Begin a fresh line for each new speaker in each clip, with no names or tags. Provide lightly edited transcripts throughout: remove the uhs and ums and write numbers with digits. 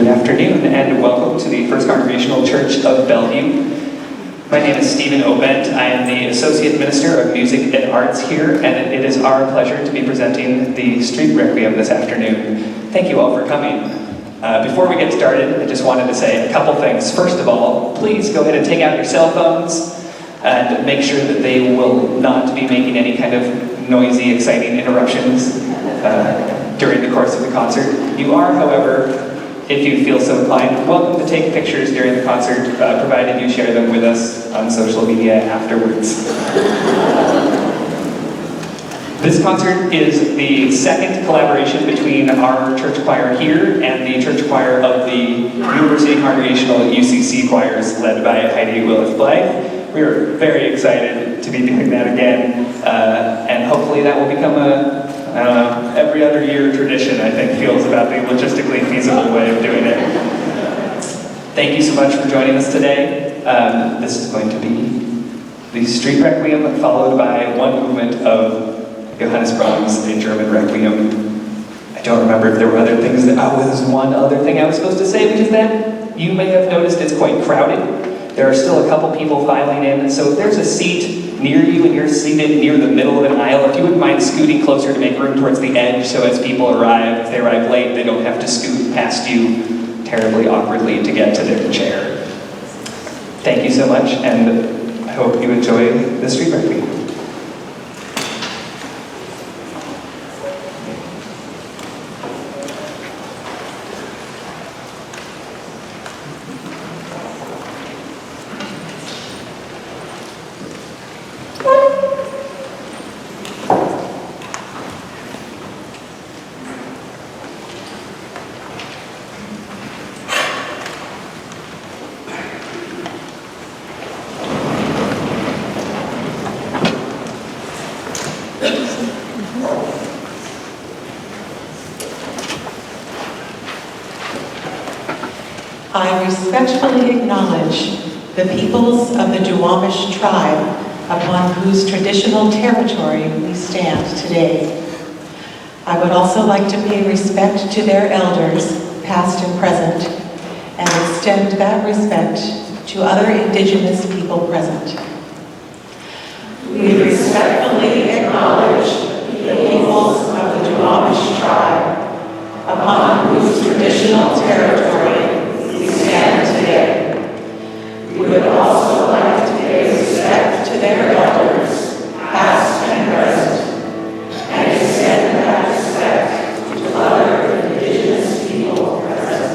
Good afternoon and welcome to the First Congregational Church of Bellevue. My name is Stephen Obent. I am the Associate Minister of Music and Arts here, and it is our pleasure to be presenting the Street Requiem this afternoon. Thank you all for coming. Before we get started, I just wanted to say a couple things. First of all, please go ahead and take out your cell phones and make sure that they will not be making any kind of noisy, exciting interruptions during the course of the concert. You are, however, if you feel so inclined, welcome to take pictures during the concert, provided you share them with us on social media afterwards. This concert is the second collaboration between our church choir here and the church choir of the University Congregational UCC choirs led by Heidi Willis-Blythe. We are very excited to be doing that again, and hopefully that will become a every other year tradition, I think, feels about the logistically feasible way of doing it. Thank you so much for joining us today. This is going to be the Street Requiem, followed by one movement of Johannes Brahms' A German Requiem. I don't remember if there were other things that, there's one other thing I was supposed to say, which is that you may have noticed it's quite crowded. There are still a couple people filing in, so if there's a seat near you and you're seated near the middle of an aisle, if you wouldn't mind scooting closer to make room towards the edge so as people arrive, if they arrive late, they don't have to scoot past you terribly awkwardly to get to their chair. Thank you so much, and I hope you enjoy the Street Requiem.
I respectfully acknowledge the peoples of the Duwamish tribe upon whose traditional territory we stand today. I would also like to pay respect to their elders, past and present, and extend that respect to other Indigenous people present. We respectfully acknowledge the peoples of the Duwamish tribe upon whose traditional territory we stand today. We would also like to pay respect to their elders, past and present, and extend that respect to other Indigenous people present.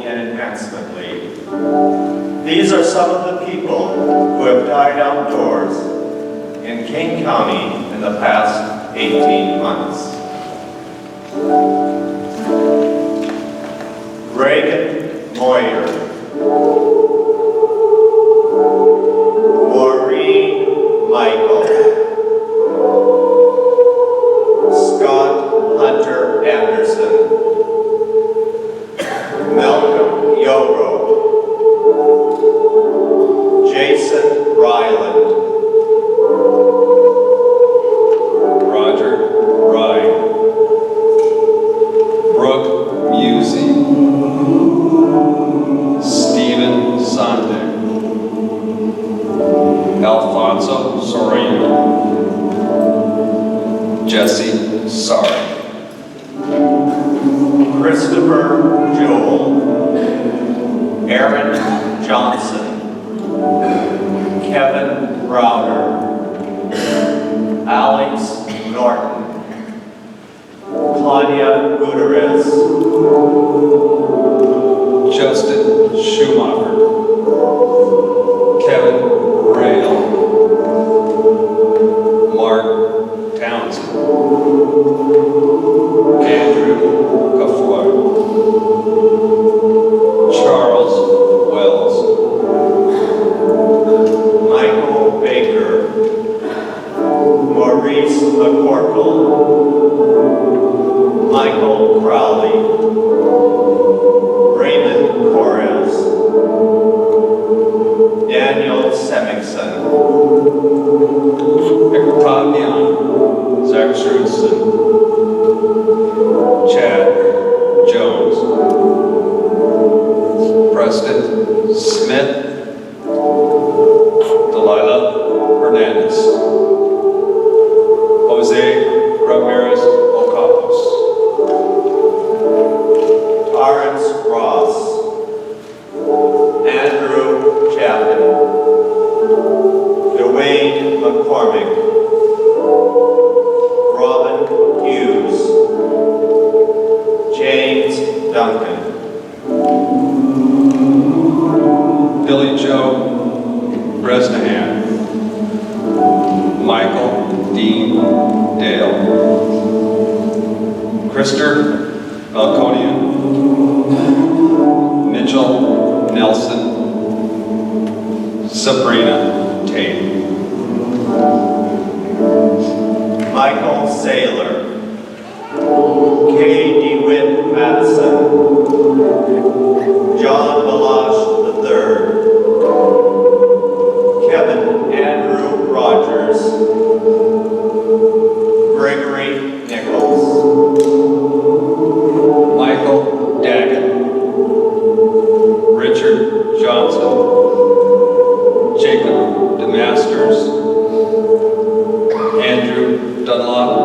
and Enhancement League. These are some of the people who have died outdoors in King County in the past 18 months. Reagan Moyer, Maureen Michael, Scott Hunter Anderson, Malcolm Yoro, Jason Ryland,
Roger Ryan, Brooke Musey, Stephen Sondag, Alfonso Sorrento, Jesse Sari,
Christopher Jewell, Aaron Johnson, Kevin Browder, Alex Norton, Claudia Gutierrez,
Justin Schumacher, Kevin Rail, Mark Townsend, Andrew Gafoy, Charles Wells,
Michael Baker, Maurice McCorkle, Michael Crowley, Raymond Corres, Daniel Semixon,
Todd Young, Zach Strudson, Chad Jones, Preston Smith, Delilah Hernandez, Jose Ramirez Ocampos,
Torrance Ross, Andrew Chapman, Dwayne McCormick, Robin Hughes, James Duncan,
Billy Joe Bresnahan, Michael Dean Dale, Krister Melkonian, Mitchell Nelson, Sabrina Tate,
Michael Saylor, Kay DeWitt Madison, John Balash III, Kevin Andrew Rogers, Gregory Nichols,
Michael Daggett, Richard Johnson, Jacob DeMasters, Andrew Dunlop,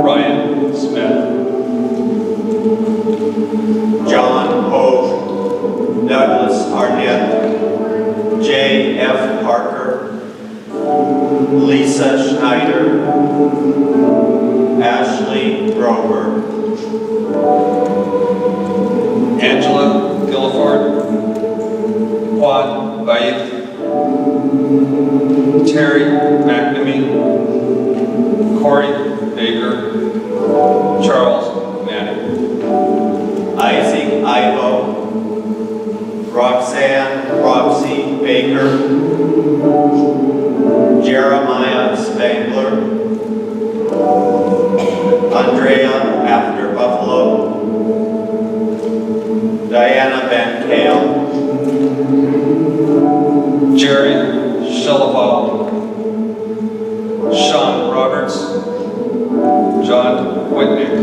Ryan Smith,
John Hogue, Douglas Arnett, J.F. Parker, Lisa Schneider, Ashley Grover,
Angela Gilliford, Juan Baith, Terry McNamee, Corey Baker, Charles Manning,
Isaac Ivo, Roxanne Roxy Baker, Jeremiah Spangler, Andrea After Buffalo, Diana Van Kale,
Jerry Shelleval, Sean Roberts, John Whitnick,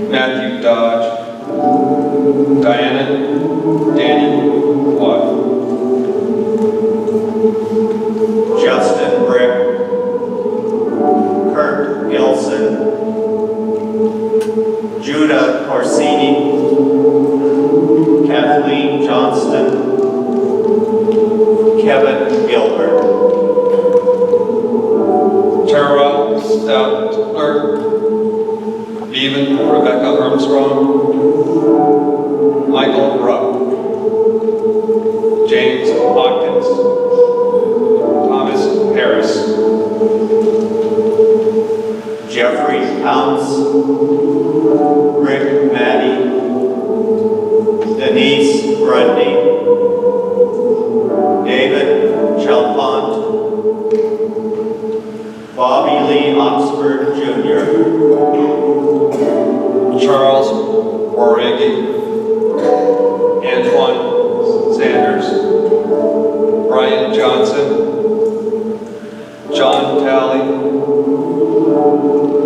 Matthew Dodge, Diana Danny Watt,
Justin Brick, Kurt Gilson, Judah Corsini, Kathleen Johnston, Kevin Gilbert,
Tara Stoutler, Bevan Rebecca Armstrong, Michael Rupp, James Hopkins, Thomas Harris,
Jeffrey Pounce, Rick Maddie, Denise Grundy, David Chalfont, Bobby Lee Oxford Jr.,
Charles Borregi, Antoine Sanders, Brian Johnson, John Talley,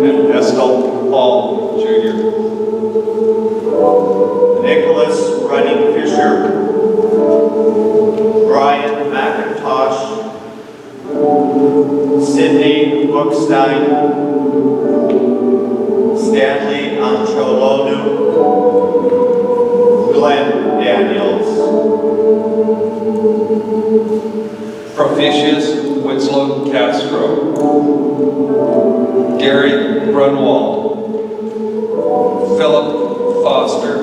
and Estelle Paul Jr.
Nicholas Running Fisher, Brian McIntosh, Sydney Bookstein, Stanley Ancholonu, Glenn Daniels,
Propitius Winslow Castro, Gary Grunwald, Philip Foster,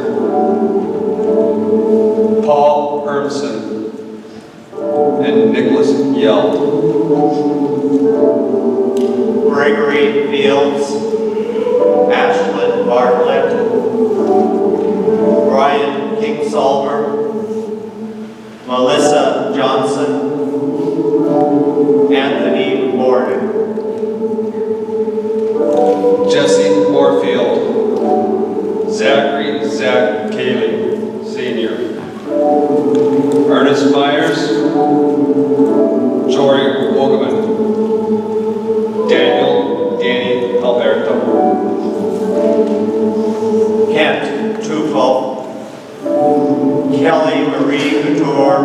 Paul Hermson, and Nicholas Yell.
Gregory Fields, Ashlyn Bartlett, Brian Kingsolver, Melissa Johnson, Anthony Morden,
Jesse Moorfield, Zachary Zach Cayley, Sr., Ernest Myers, Jory Wogeman, Danny Alberto,
Kent Tufel, Kelly Marie Couture,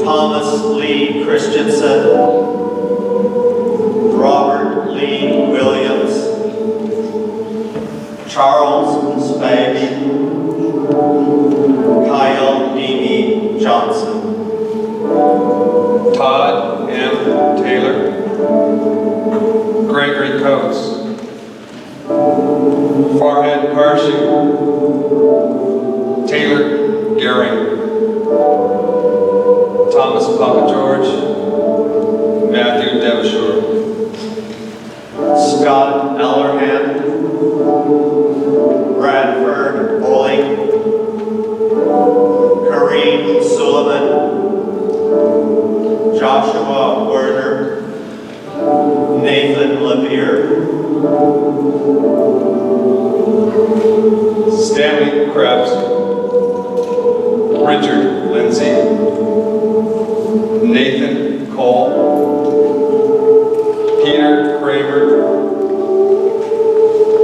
Thomas Lee Christensen, Robert Lee Williams, Charles Spaggy, Kyle Demi Johnson,
Todd M. Taylor, Gregory Coates, Farhad Parshi, Taylor Gehring, Thomas Papa George, Matthew Devashore,
Scott Ellerhan, Bradford Bowling, Kareem Suleiman, Joshua Werner, Nathan Levere,
Stanley Krebs, Richard Lindsay, Nathan Cole, Peter Kramer,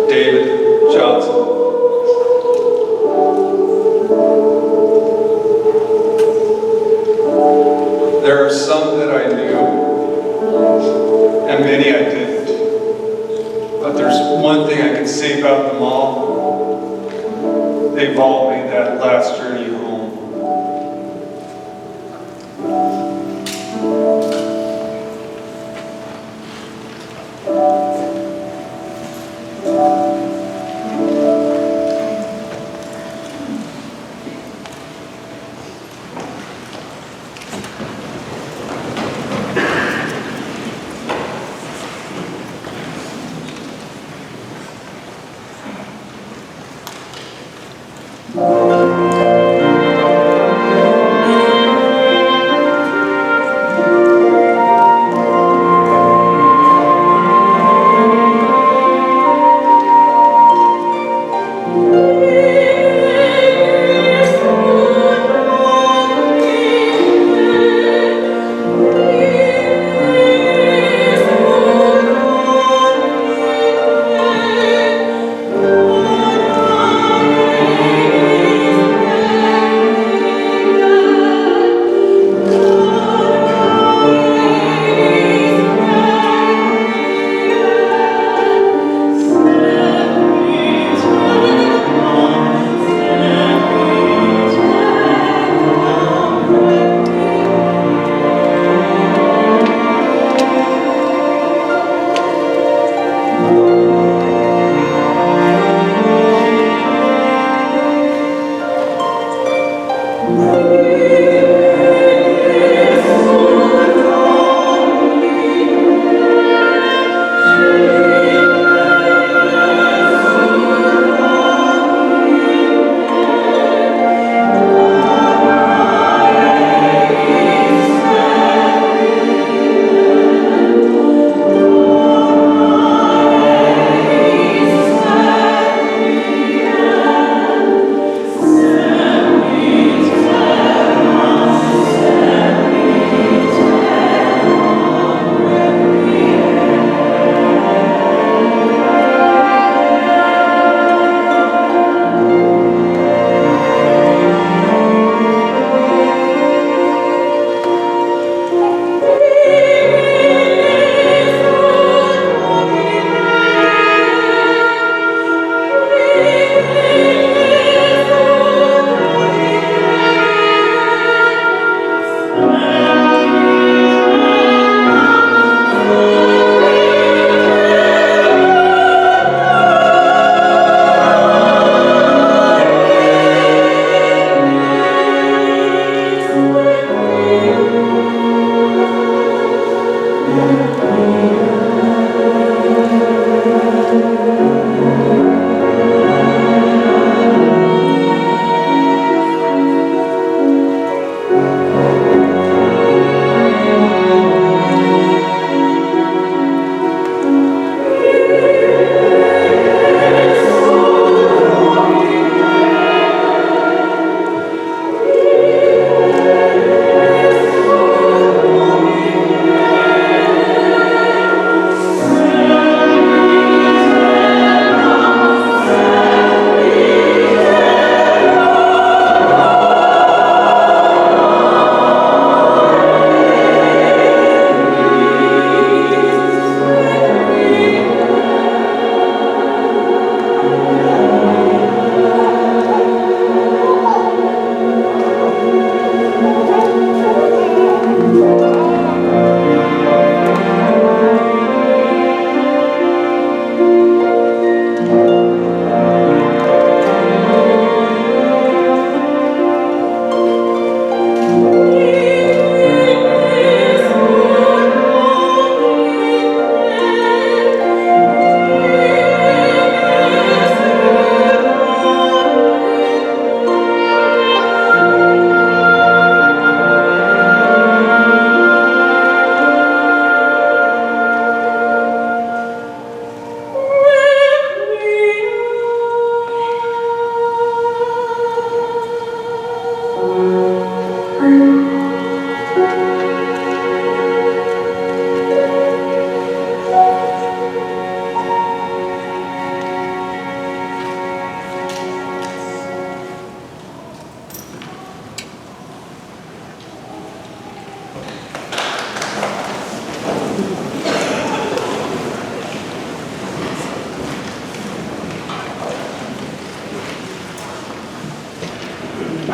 David Johnson. There are some that I knew, and many I didn't. But there's one thing I can say about them all. They've all made that last journey home.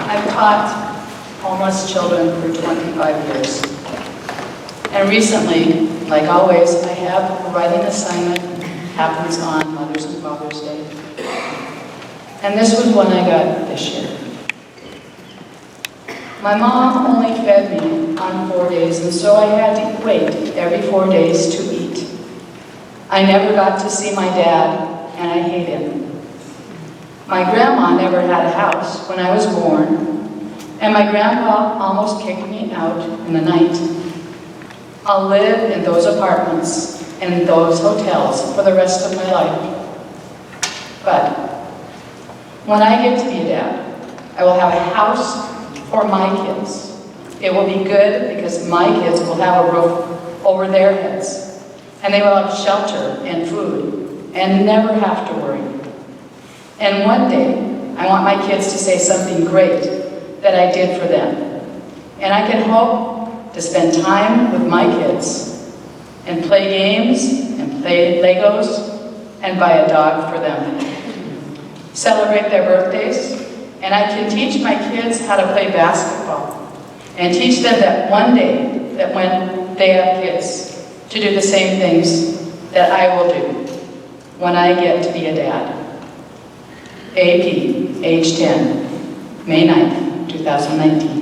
I've taught homeless children for 25 years. And recently, like always, I have a writing assignment, happens on Mother's and Father's Day. And this was one I got this year. My mom only fed me on 4 days, and so I had to wait every 4 days to eat. I never got to see my dad, and I hate him. My grandma never had a house when I was born, and my grandpa almost kicked me out in the night. I'll live in those apartments and in those hotels for the rest of my life. But when I get to be a dad, I will have a house for my kids. It will be good because my kids will have a roof over their heads, and they will have shelter and food and never have to worry. And one day, I want my kids to say something great that I did for them. And I can hope to spend time with my kids and play games and play Legos and buy a dog for them. Celebrate their birthdays, and I can teach my kids how to play basketball and teach them that one day, that when they have kids, to do the same things that I will do when I get to be a dad. AP, age 10, May 9th, 2019.